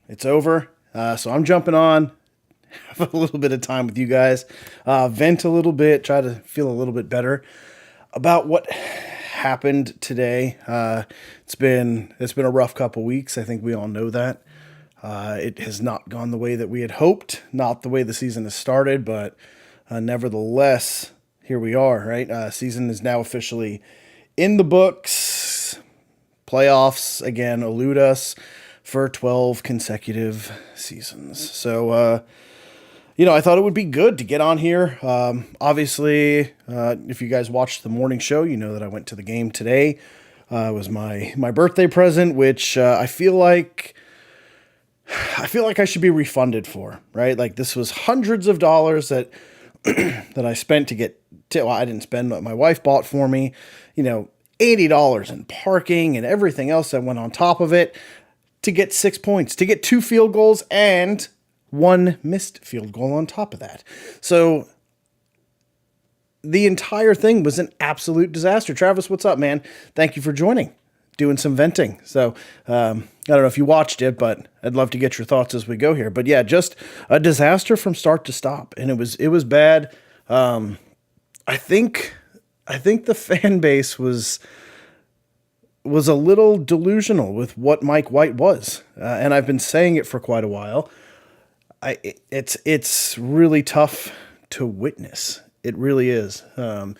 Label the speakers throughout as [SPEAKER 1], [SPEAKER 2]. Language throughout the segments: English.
[SPEAKER 1] It's over. So I'm jumping on, have a little bit of time with you guys, vent a little bit, try to feel a little bit better about what happened today. It's been a rough couple weeks. I think we all know that. It has not gone the way that we had hoped, not the way the season has started, but nevertheless, here we are, right? Season is now officially in the books. Playoffs, again, elude us for 12 consecutive seasons. So, I thought it would be good to get on here. Obviously, if you guys watched the morning show, you know that I went to the game today. It was my birthday present, which I feel like I should be refunded for, right? Like this was hundreds of dollars that that I spent to get to. Well, I didn't spend, but my wife bought for me. $80 in parking and everything else that went on top of it to get 6 points, to get 2 field goals and 1 missed field goal on top of that. So the entire thing was an absolute disaster. Travis, what's up, man? Thank you for joining, doing some venting. So I don't know if you watched it, but I'd love to get your thoughts as we go here. But yeah, just a disaster from start to stop, and it was bad. I think the fan base was a little delusional with what Mike White was, and I've been saying it for quite a while. It's really tough to witness. It really is. And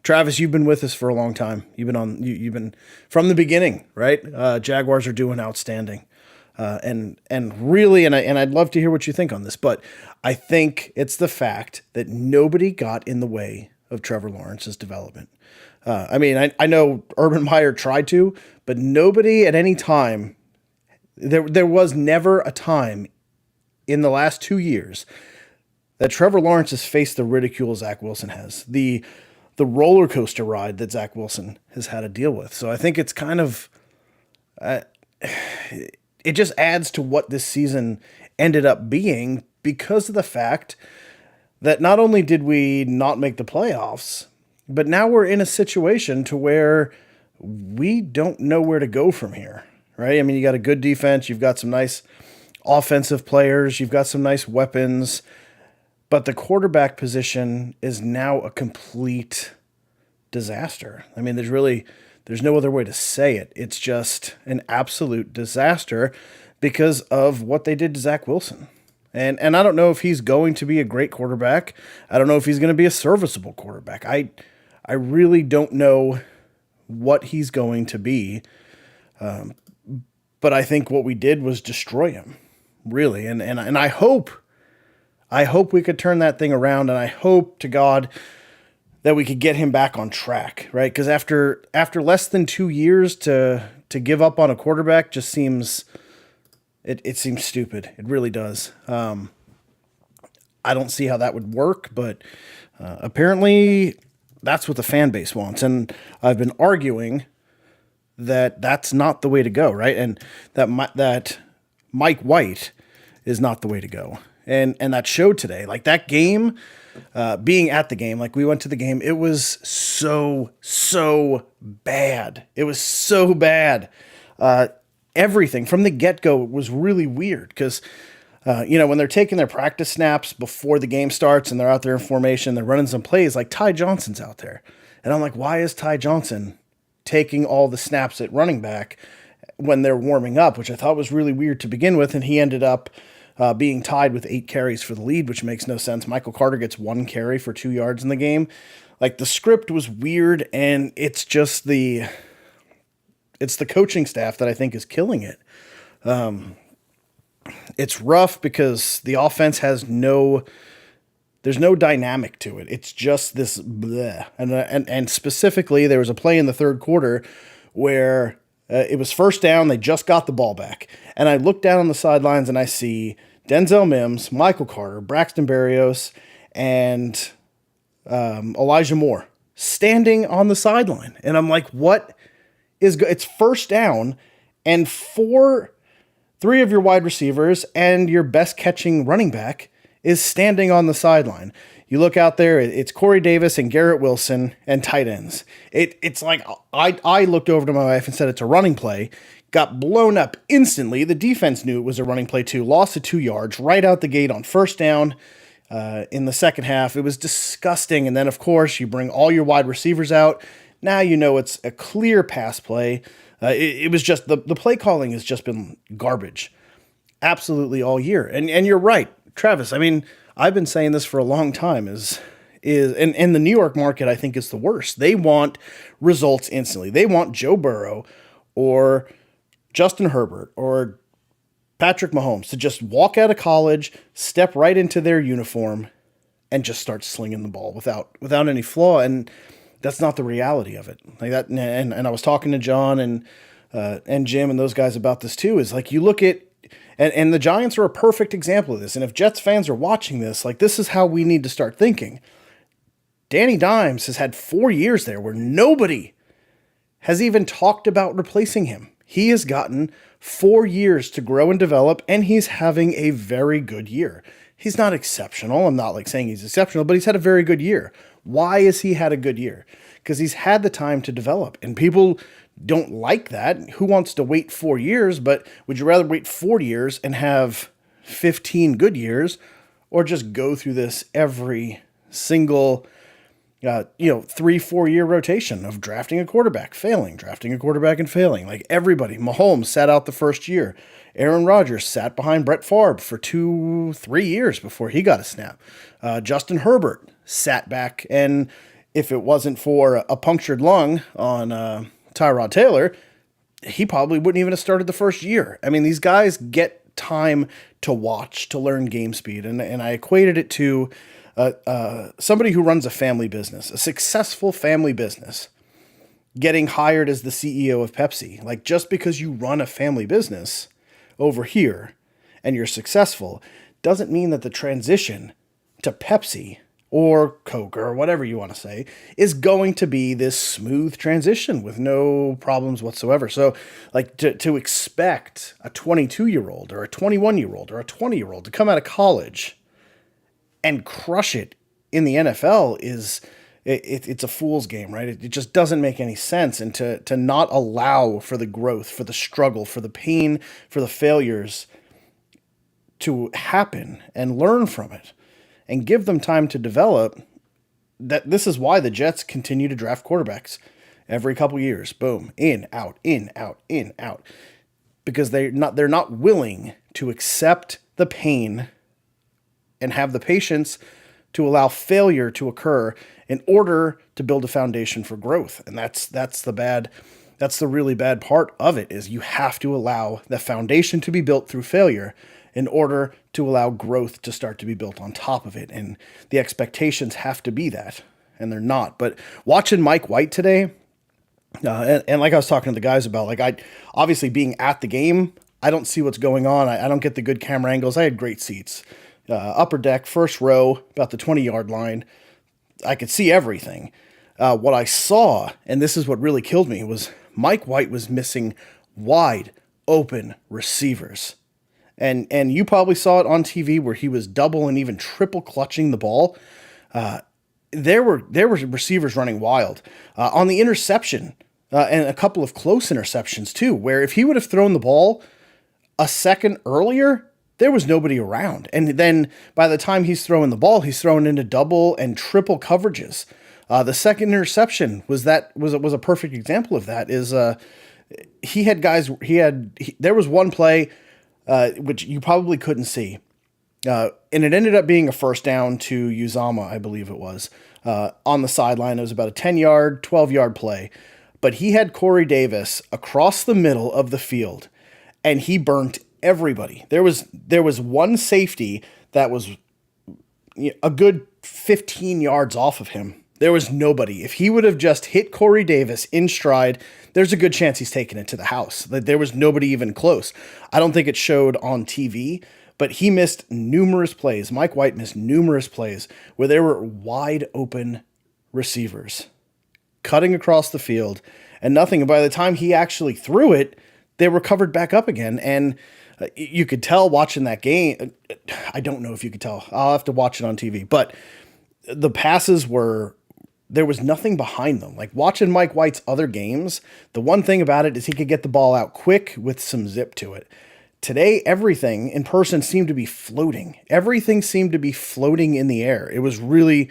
[SPEAKER 1] Travis, you've been with us for a long time. You've been from the beginning, right? Jaguars are doing outstanding. And really, and I'd love to hear what you think on this, but I think it's the fact that nobody got in the way of Trevor Lawrence's development. I know Urban Meyer tried to, but nobody at any time, there was never a time in the last 2 years that Trevor Lawrence has faced the ridicule Zach Wilson has, the roller coaster ride that Zach Wilson has had to deal with. So I think it's kind of, it just adds to what this season ended up being because of the fact that not only did we not make the playoffs, but now we're in a situation to where we don't know where to go from here, right? I mean, you got a good defense, you've got some nice offensive players, you've got some nice weapons, but the quarterback position is now a complete disaster. I mean, there's no other way to say it. It's just an absolute disaster because of what they did to Zach Wilson. And I don't know if he's going to be a great quarterback. I don't know if he's going to be a serviceable quarterback. I really don't know what he's going to be. But I think what we did was destroy him, really. And I hope we could turn that thing around, and I hope to God that we could get him back on track, right? Because after less than 2 years to give up on a quarterback just seems it seems stupid. It really does. I don't see how that would work, but apparently that's what the fan base wants, and I've been arguing that that's not the way to go, right? And that Mike White is not the way to go, and that showed today. Like that game. Being at the game, like we went to the game, it was so bad. It was so bad. Everything from the get-go was really weird because, when they're taking their practice snaps before the game starts and they're out there in formation, they're running some plays, like Ty Johnson's out there. And I'm like, why is Ty Johnson taking all the snaps at running back when they're warming up, which I thought was really weird to begin with, and he ended up being tied with 8 carries for the lead, which makes no sense. Michael Carter gets 1 carry for 2 yards in the game. Like the script was weird, and it's just the coaching staff that I think is killing it. It's rough because the offense there's no dynamic to it. It's just this bleh. And specifically, there was a play in the third quarter where it was first down. They just got the ball back. And I look down on the sidelines and I see Denzel Mims, Michael Carter, Braxton Berrios, and Elijah Moore standing on the sideline. And I'm like, what is good? It's first down and 3 of your wide receivers and your best catching running back is standing on the sideline. You look out there, it's Corey Davis and Garrett Wilson and tight ends. It's like I looked over to my wife and said it's a running play. got blown up instantly. The defense knew it was a running play too, lost to 2 yards right out the gate on first down in the second half. It was disgusting. And then, of course, you bring all your wide receivers out. Now you know it's a clear pass play. It was just the play calling has just been garbage absolutely all year. And you're right, Travis. I mean, I've been saying this for a long time and the New York market, I think, is the worst. They want results instantly. They want Joe Burrow or Justin Herbert or Patrick Mahomes to just walk out of college, step right into their uniform, and just start slinging the ball without any flaw. And that's not the reality of it. Like that, and I was talking to John and Jim and those guys about this too. Is like you look at and the Giants are a perfect example of this. And if Jets fans are watching this, like this is how we need to start thinking. Danny Dimes has had 4 years there where nobody has even talked about replacing him. He has gotten 4 years to grow and develop, and he's having a very good year. He's not exceptional. I'm not like saying he's exceptional, but he's had a very good year. Why has he had a good year? Because he's had the time to develop, and people don't like that. Who wants to wait 4 years? But would you rather wait 4 years and have 15 good years, or just go through this every single 3-4 year rotation of drafting a quarterback, failing, drafting a quarterback and failing? Like everybody, Mahomes sat out the first year. Aaron Rodgers sat behind Brett Favre for 2-3 years before he got a snap. Justin Herbert sat back, and if it wasn't for a punctured lung on Tyrod Taylor, he probably wouldn't even have started the first year. I mean, these guys get time to watch, to learn game speed. And I equated it to somebody who runs a family business, a successful family business, getting hired as the CEO of Pepsi. Like, just because you run a family business over here and you're successful doesn't mean that the transition to Pepsi or Coke or whatever you want to say is going to be this smooth transition with no problems whatsoever. So like to expect a 22-year-old or a 21-year-old or a 20-year-old to come out of college and crush it in the NFL it's a fool's game, right? It just doesn't make any sense. And to not allow for the growth, for the struggle, for the pain, for the failures to happen and learn from it and give them time to develop, that this is why the Jets continue to draft quarterbacks every couple years. Boom, in, out, in, out, in, out. Because they're not willing to accept the pain and have the patience to allow failure to occur in order to build a foundation for growth. And that's the really bad part of it, is you have to allow the foundation to be built through failure in order to allow growth to start to be built on top of it. And the expectations have to be that, and they're not. But watching Mike White today, and like I was talking to the guys about, like, I obviously being at the game, I don't see what's going on. I don't get the good camera angles. I had great seats. Upper deck, first row, about the 20-yard line. I could see everything. What I saw, and this is what really killed me, was Mike White was missing wide open receivers. And you probably saw it on TV where he was double and even triple clutching the ball. There were receivers running wild. On the interception, and a couple of close interceptions too, where if he would have thrown the ball a second earlier, there was nobody around. And then by the time he's throwing the ball, he's throwing into double and triple coverages. The second interception was a perfect example of that. He had guys, there was one play, which you probably couldn't see. And it ended up being a first down to Uzama, I believe it was, on the sideline. It was about a 10-yard, 12-yard play. But he had Corey Davis across the middle of the field, and he burnt everybody. There was one safety that was a good 15 yards off of him. There was nobody. If he would have just hit Corey Davis in stride, there's a good chance he's taking it to the house. There was nobody even close. I don't think it showed on TV, but he missed numerous plays. Mike White missed numerous plays where there were wide open receivers cutting across the field and nothing. And by the time he actually threw it, they were covered back up again. And you could tell watching that game. I don't know if you could tell. I'll have to watch it on TV. But the passes were there was nothing behind them. Like watching Mike White's other games, the one thing about it is he could get the ball out quick with some zip to it. Today, everything in person seemed to be floating. Everything seemed to be floating in the air. It was really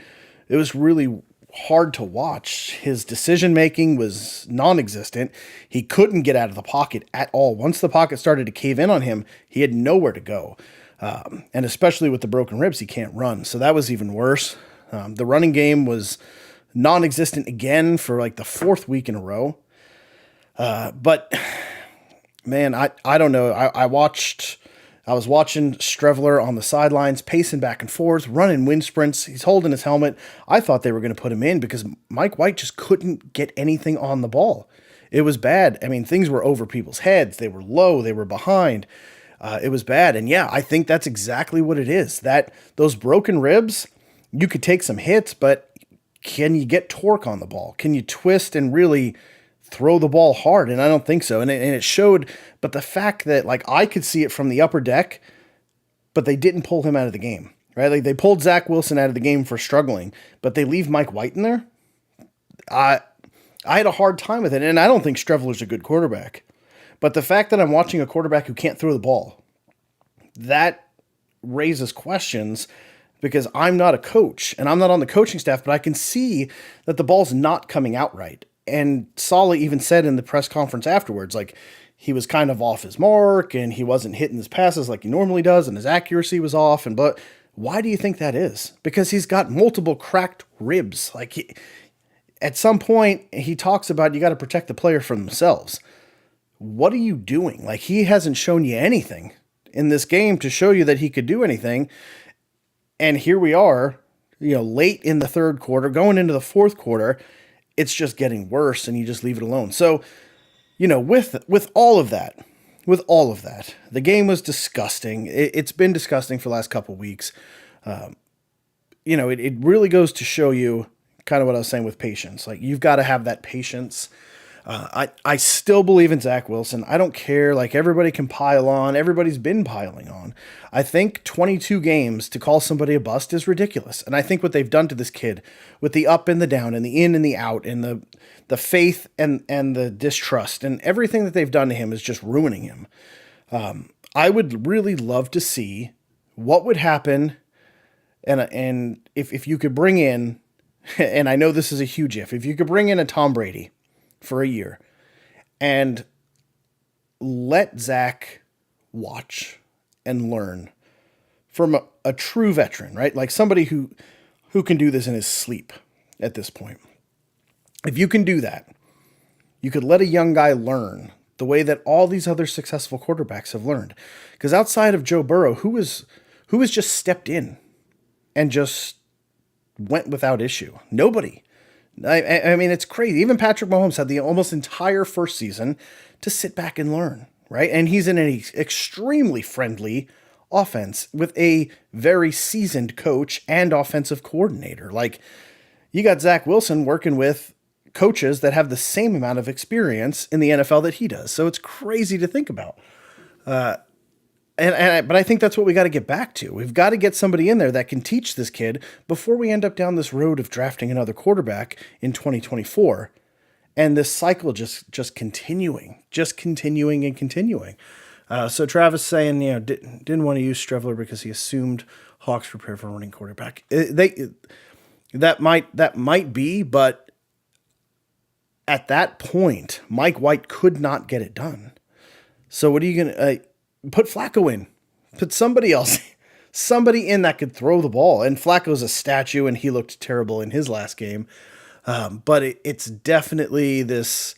[SPEAKER 1] hard to watch. His decision making was non-existent. He couldn't get out of the pocket at all. Once the pocket started to cave in on him, he had nowhere to go. And especially with the broken ribs, he can't run. So that was even worse. The running game was non-existent again for like the fourth week in a row. But man, I don't know. I was watching Strevler on the sidelines, pacing back and forth, running wind sprints. He's holding his helmet. I thought they were going to put him in because Mike White just couldn't get anything on the ball. It was bad. I mean, things were over people's heads. They were low. They were behind. It was bad. And yeah, I think that's exactly what it is. That those broken ribs, you could take some hits, but can you get torque on the ball? Can you twist and really throw the ball hard? And I don't think so. And it showed, but the fact that like I could see it from the upper deck, but they didn't pull him out of the game, right? Like they pulled Zach Wilson out of the game for struggling, but they leave Mike White in there. I had a hard time with it. And I don't think Strevler's a good quarterback, but the fact that I'm watching a quarterback who can't throw the ball, that raises questions because I'm not a coach and I'm not on the coaching staff, but I can see that the ball's not coming out right. And Saleh even said in the press conference afterwards, like he was kind of off his mark and he wasn't hitting his passes like he normally does and his accuracy was off. But why do you think that is? Because he's got multiple cracked ribs. At some point he talks about you got to protect the player from themselves. What are you doing? Like he hasn't shown you anything in this game to show you that he could do anything. And here we are, late in the third quarter, going into the fourth quarter, it's just getting worse and you just leave it alone. So, with all of that, the game was disgusting. It's been disgusting for the last couple of weeks. It really goes to show you kind of what I was saying with patience. Like you've got to have that patience. I still believe in Zach Wilson. I don't care. Like everybody can pile on. Everybody's been piling on. I think 22 games to call somebody a bust is ridiculous. And I think what they've done to this kid with the up and the down and the in and the out and the faith and the distrust and everything that they've done to him is just ruining him. I would really love to see what would happen. And if you could bring in, and I know this is a huge if you could bring in a Tom Brady for a year and let Zach watch and learn from a true veteran, right? Like somebody who can do this in his sleep at this point. If you can do that, you could let a young guy learn the way that all these other successful quarterbacks have learned. Because outside of Joe Burrow, who has just stepped in and just went without issue? Nobody. I mean, it's crazy. Even Patrick Mahomes had the almost entire first season to sit back and learn, right? And he's in an extremely friendly offense with a very seasoned coach and offensive coordinator. Like, you got Zach Wilson working with coaches that have the same amount of experience in the NFL that he does. So it's crazy to think about. But I think that's what we got to get back to. We've got to get somebody in there that can teach this kid before we end up down this road of drafting another quarterback in 2024. And this cycle just continuing and continuing. So Travis saying, didn't want to use Strevler because he assumed Hawks prepare for a running quarterback. That might be, but at that point, Mike White could not get it done. So what are you going to... Put Flacco in. Put somebody else, somebody in that could throw the ball. And Flacco's a statue, and he looked terrible in his last game. But it's definitely this.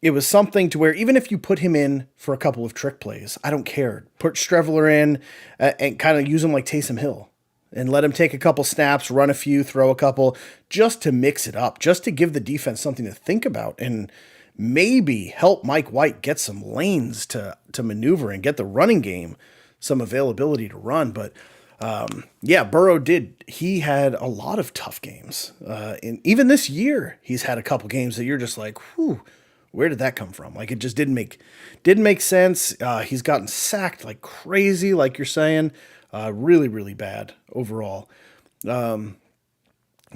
[SPEAKER 1] It was something to where even if you put him in for a couple of trick plays, I don't care. Put Strevler in and kind of use him like Taysom Hill. And let him take a couple snaps, run a few, throw a couple, just to mix it up, just to give the defense something to think about. And maybe help Mike White get some lanes to maneuver and get the running game some availability to run. But Burrow did. He had a lot of tough games. And even this year, he's had a couple games that you're just like, whew, where did that come from? Like it just didn't make sense. He's gotten sacked like crazy, like you're saying. Really, really bad overall.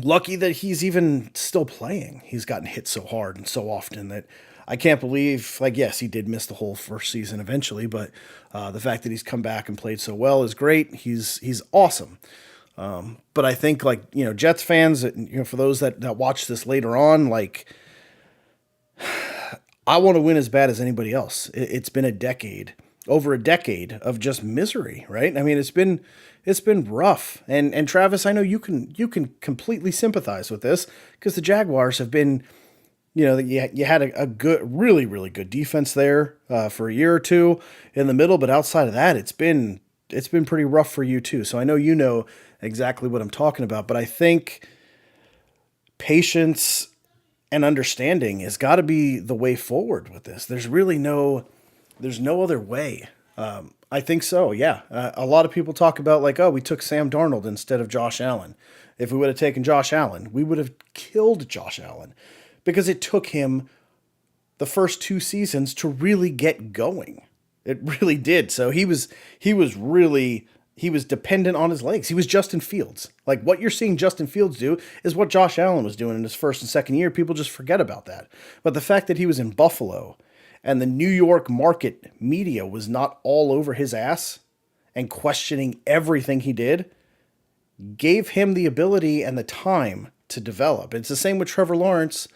[SPEAKER 1] lucky that he's even still playing. He's gotten hit so hard and so often that I can't believe, like, yes, he did miss the whole first season eventually, but the fact that he's come back and played so well is great. He's awesome. But I think, like, Jets fans, for those that watch this later on, like, I want to win as bad as anybody else. It's been over a decade of just misery, right? I mean, it's been rough. And Travis, I know you can completely sympathize with this because the Jaguars have been, you had a good, really, really good defense there for a year or two in the middle, but outside of that, it's been pretty rough for you too. So I know exactly what I'm talking about, but I think patience and understanding has got to be the way forward with this. There's no other way. I think so. Yeah. A lot of people talk about, like, oh, we took Sam Darnold instead of Josh Allen. If we would have taken Josh Allen, we would have killed Josh Allen because it took him the first 2 seasons to really get going. It really did. So he was dependent on his legs. He was Justin Fields. Like, what you're seeing Justin Fields do is what Josh Allen was doing in his first and second year. People just forget about that. But the fact that he was in Buffalo and the New York market media was not all over his ass and questioning everything he did gave him the ability and the time to develop. It's the same with Trevor Lawrence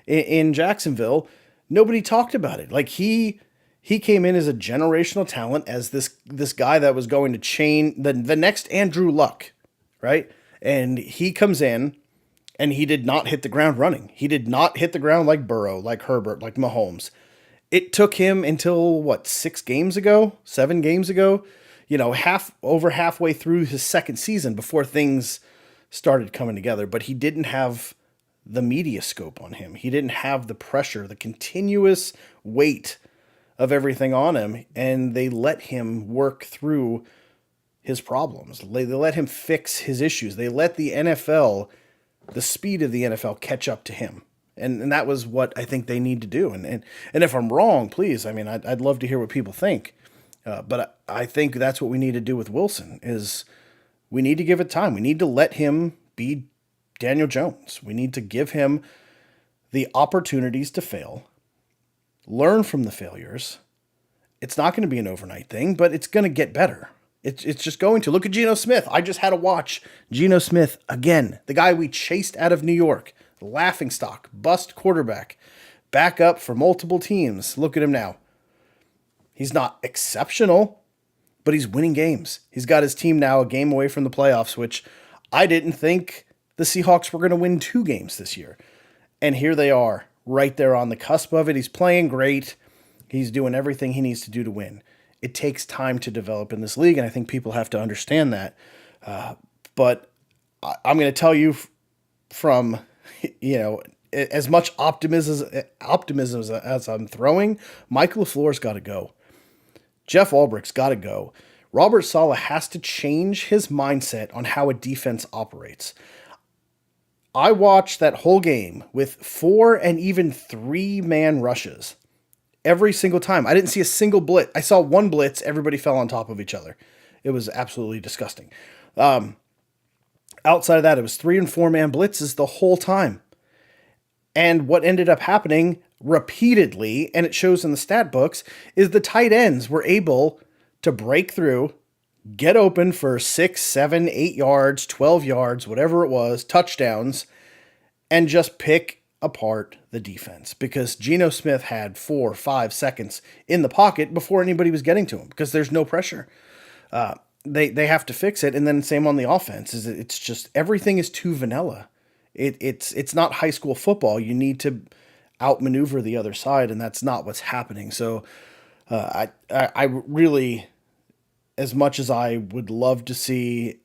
[SPEAKER 1] in Jacksonville. Nobody talked about it. Like, he came in as a generational talent, as this guy that was going to chain the next Andrew Luck, right? And he comes in and he did not hit the ground running. He did not hit the ground like Burrow, like Herbert, like Mahomes. It took him until, what, 7 games ago, halfway through his second season before things started coming together. But he didn't have the media scope on him. He didn't have the pressure, the continuous weight of everything on him, and they let him work through his problems. They let him fix his issues. They let the speed of the NFL catch up to him. And that was what I think they need to do. And if I'm wrong, please, I mean, I'd love to hear what people think. But I think that's what we need to do with Wilson is we need to give it time. We need to let him be Daniel Jones. We need to give him the opportunities to fail, learn from the failures. It's not going to be an overnight thing, but it's going to get better. It's just going to. Look at Geno Smith. I just had to watch Geno Smith again, the guy we chased out of New York, laughingstock, bust quarterback, back up for multiple teams. Look at him now. He's not exceptional, but he's winning games. He's got his team now a game away from the playoffs, which I didn't think the Seahawks were going to win 2 games this year. And here they are, right there on the cusp of it. He's playing great. He's doing everything he needs to do to win. It takes time to develop in this league, and I think people have to understand that. But I'm going to tell you from, as much optimism as I'm throwing, Mike LaFleur's got to go. Jeff Ulbricht's got to go. Robert Saleh has to change his mindset on how a defense operates. I watched that whole game with 4 and even 3-man rushes every single time. I didn't see a single blitz. I saw one blitz. Everybody fell on top of each other. It was absolutely disgusting. Outside of that, it was 3 and 4-man blitzes the whole time. And what ended up happening repeatedly, and it shows in the stat books, is the tight ends were able to break through, get open for 6, 7, 8 yards, 12 yards, whatever it was, touchdowns, and just pick apart the defense because Geno Smith had 4 or 5 seconds in the pocket before anybody was getting to him because there's no pressure. They have to fix it, and then same on the offense. It's just everything is too vanilla. It's not high school football. You need to outmaneuver the other side, and that's not what's happening. So I really, as much as I would love to see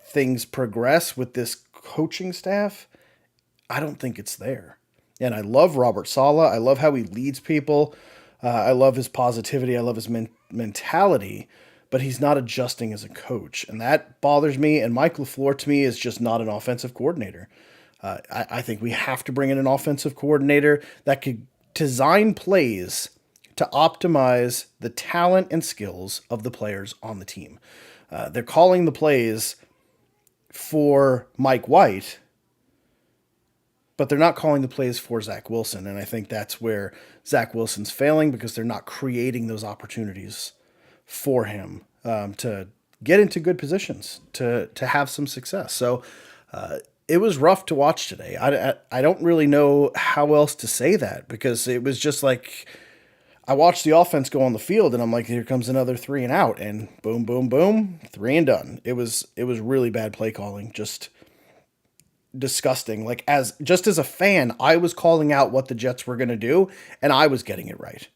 [SPEAKER 1] things progress with this coaching staff, I don't think it's there. And I love Robert Saleh. I love how he leads people. I love his positivity. I love his mentality. But he's not adjusting as a coach. And that bothers me. And Mike LaFleur, to me, is just not an offensive coordinator. I think we have to bring in an offensive coordinator that could design plays to optimize the talent and skills of the players on the team. They're calling the plays for Mike White, but they're not calling the plays for Zach Wilson. And I think that's where Zach Wilson's failing, because they're not creating those opportunities for him to get into good positions, to have some success. So it was rough to watch today. I don't really know how else to say that, because it was just like, I watched the offense go on the field and I'm like, here comes another 3 and out, and boom, boom, boom, 3 and done. It was really bad play calling, just disgusting. Like, as a fan, I was calling out what the Jets were going to do and I was getting it right.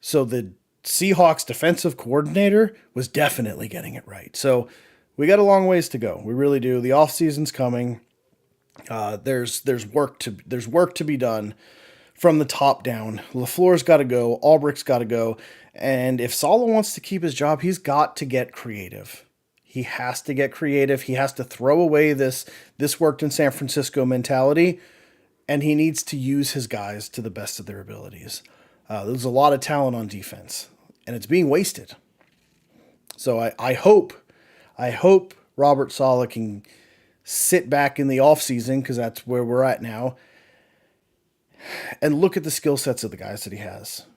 [SPEAKER 1] So the Seahawks defensive coordinator was definitely getting it right. So we got a long ways to go. We really do. The offseason's coming. There's work to be done from the top down. LaFleur's got to go. Albrecht's got to go. And if Saleh wants to keep his job, he's got to get creative. He has to get creative. He has to throw away this worked in San Francisco mentality, and he needs to use his guys to the best of their abilities. There's a lot of talent on defense, and it's being wasted. So I hope Robert Saleh can sit back in the offseason, because that's where we're at now, and look at the skill sets of the guys that he has,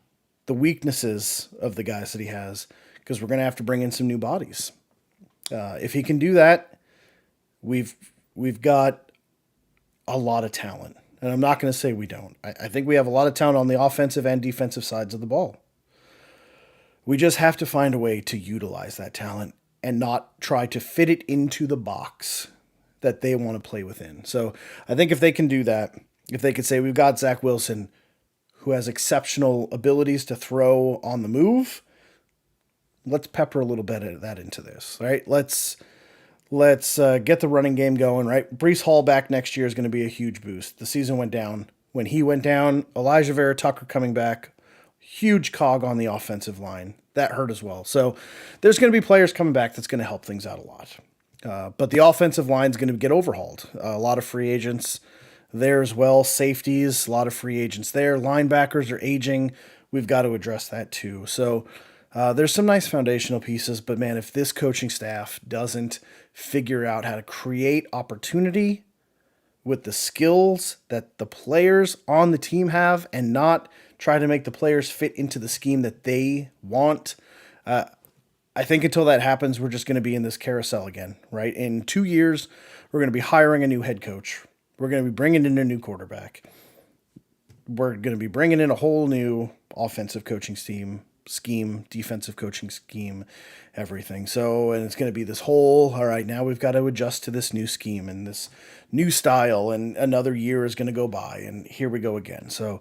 [SPEAKER 1] the weaknesses of the guys that he has, because we're going to have to bring in some new bodies. If he can do that, we've got a lot of talent. And I'm not going to say we don't. I think we have a lot of talent on the offensive and defensive sides of the ball. We just have to find a way to utilize that talent and not try to fit it into the box that they want to play within. So I think if they can do that, if they could say, we've got Zach Wilson, who has exceptional abilities to throw on the move, let's pepper a little bit of that into this, right? Let's get the running game going, right? Breece Hall back next year is going to be a huge boost. The season went down. When he went down, Elijah Vera Tucker coming back, huge cog on the offensive line. That hurt as well. So there's going to be players coming back that's going to help things out a lot. But the offensive line is going to get overhauled. A lot of free agents there as well. Safeties, a lot of free agents there. Linebackers are aging. We've got to address that too. So there's some nice foundational pieces, but man, if this coaching staff doesn't figure out how to create opportunity with the skills that the players on the team have, and not try to make the players fit into the scheme that they want, I think until that happens, we're just going to be in this carousel again, right? In 2 years, we're going to be hiring a new head coach. We're going to be bringing in a new quarterback. We're going to be bringing in a whole new offensive coaching scheme, defensive coaching scheme, everything. So, and it's going to be this whole, all right, now we've got to adjust to this new scheme and this new style, and another year is going to go by, and here we go again. So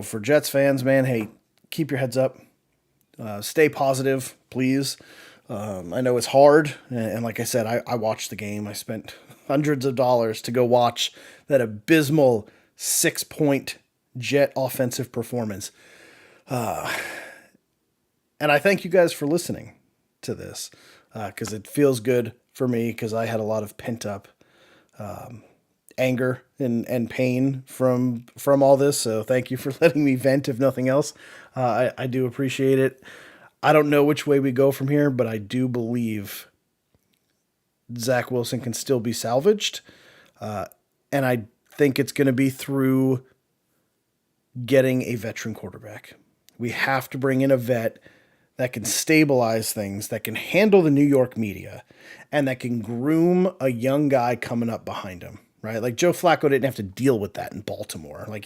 [SPEAKER 1] for Jets fans, man, hey, keep your heads up. Stay positive, please. I know it's hard, and like I said, I watched the game. I spent hundreds of dollars to go watch that abysmal 6-point Jet offensive performance. And I thank you guys for listening to this, because it feels good for me, because I had a lot of pent up anger and pain from all this. So thank you for letting me vent, if nothing else. I do appreciate it. I don't know which way we go from here, but I do believe Zach Wilson can still be salvaged. And I think it's going to be through getting a veteran quarterback. We have to bring in a vet that can stabilize things, that can handle the New York media, and that can groom a young guy coming up behind him, right? Like Joe Flacco didn't have to deal with that in Baltimore. Like,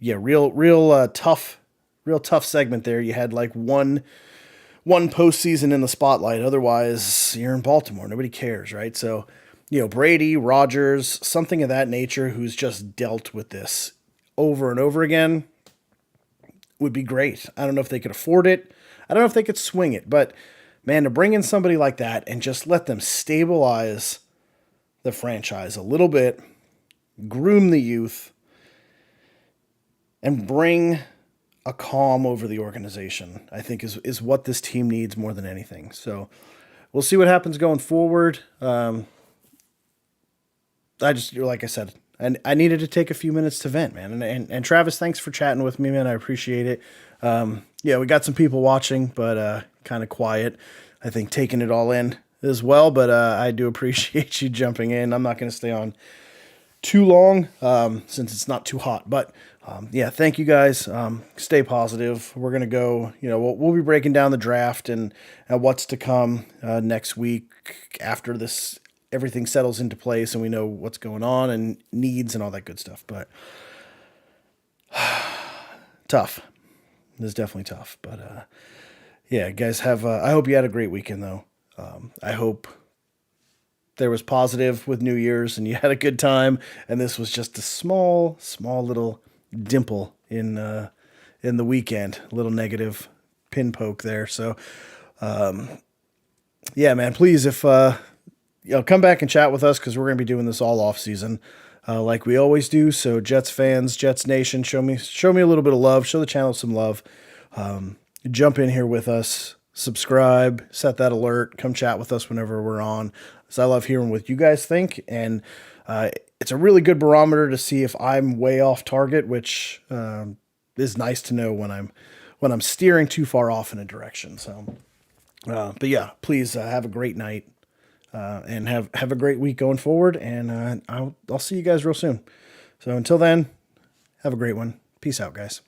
[SPEAKER 1] real tough segment there. You had like one postseason in the spotlight. Otherwise, you're in Baltimore. Nobody cares, right? So, Brady, Rodgers, something of that nature, who's just dealt with this over and over again, would be great. I don't know if they could afford it. I don't know if they could swing it, but man, to bring in somebody like that and just let them stabilize the franchise a little bit, groom the youth, and bring a calm over the organization, I think is what this team needs more than anything. So we'll see what happens going forward. Like I said, and I needed to take a few minutes to vent, man. And Travis, thanks for chatting with me, man. I appreciate it. We got some people watching, but kind of quiet. I think taking it all in as well. But I do appreciate you jumping in. I'm not going to stay on too long since it's not too hot. But yeah, thank you guys. Stay positive. We're gonna go. We'll be breaking down the draft and what's to come next week after this everything settles into place and we know what's going on and needs and all that good stuff. But tough. This is definitely tough. But yeah, guys have. I hope you had a great weekend though. I hope there was positive with New Year's and you had a good time, and this was just a small little dimple in the weekend, a little negative pin poke there. So, yeah, man, please if come back and chat with us because we're gonna be doing this all off season. Like we always do. So Jets fans, Jets Nation, show me a little bit of love. Show the channel some love. Jump in here with us. Subscribe. Set that alert. Come chat with us whenever we're on. So I love hearing what you guys think, and it's a really good barometer to see if I'm way off target, which is nice to know when I'm steering too far off in a direction. So, but yeah, please have a great night. And have a great week going forward. And I'll see you guys real soon. So until then, have a great one. Peace out, guys.